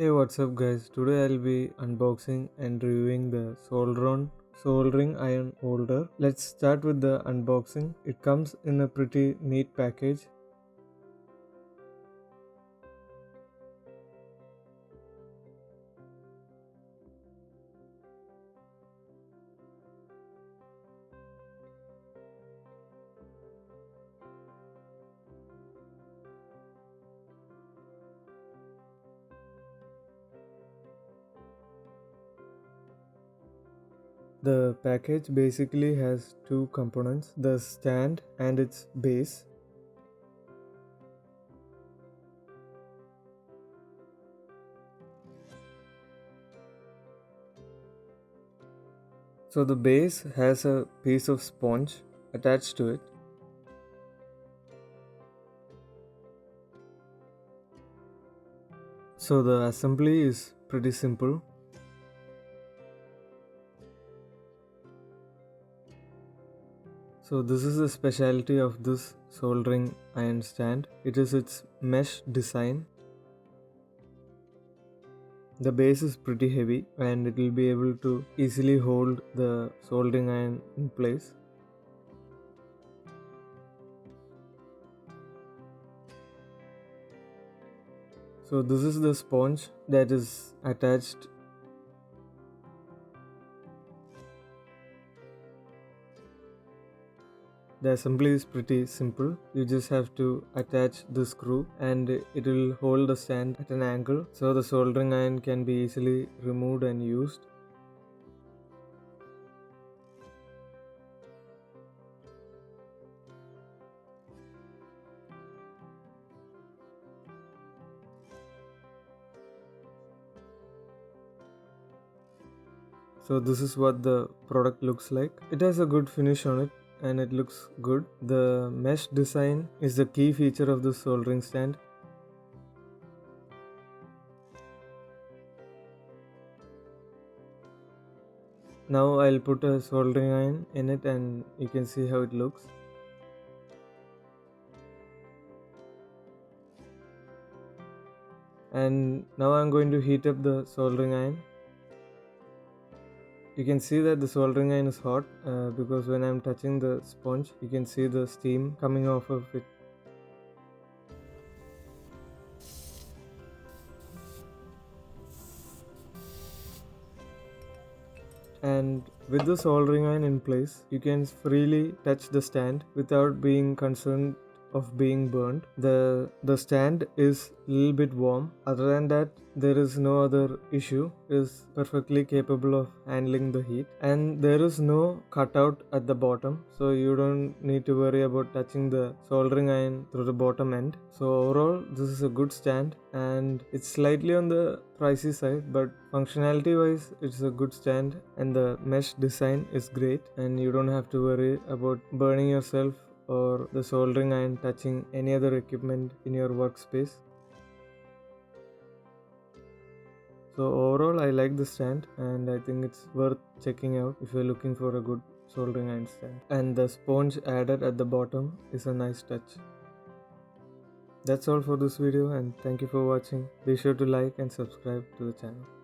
Hey, what's up guys? Today I'll be unboxing and reviewing the Solderon Soldering Iron Holder. Let's start with the unboxing. It comes in a pretty neat package. The package basically has two components, the stand and its base. So the base has a piece of sponge attached to it. So the assembly is pretty simple. So this is the specialty of this soldering iron stand. It is its mesh design. The base is pretty heavy and it will be able to easily hold the soldering iron in place. So this is the sponge that is attached. The assembly is pretty simple. You just have to attach the screw and it will hold the stand at an angle so the soldering iron can be easily removed and used. So this is what the product looks like. It has a good finish on it and it looks good. The mesh design is the key feature of the soldering stand. Now I'll put a soldering iron in it and you can see how it looks. And now I'm going to heat up the soldering iron. You can see that the soldering iron is hot because when I'm touching the sponge, you can see the steam coming off of it. And with the soldering iron in place, you can freely touch the stand without being concerned of being burned. The stand is a little bit warm. Other than that, there is no other issue. It is perfectly capable of handling the heat, and there is no cutout at the bottom, so you don't need to worry about touching the soldering iron through the bottom end. So overall, this is a good stand and it's slightly on the pricey side, but functionality wise it's a good stand and the mesh design is great and you don't have to worry about burning yourself or the soldering iron touching any other equipment in your workspace. So overall I like the stand and I think it's worth checking out if you're looking for a good soldering iron stand. And the sponge added at the bottom is a nice touch. That's all for this video and thank you for watching. Be sure to like and subscribe to the channel.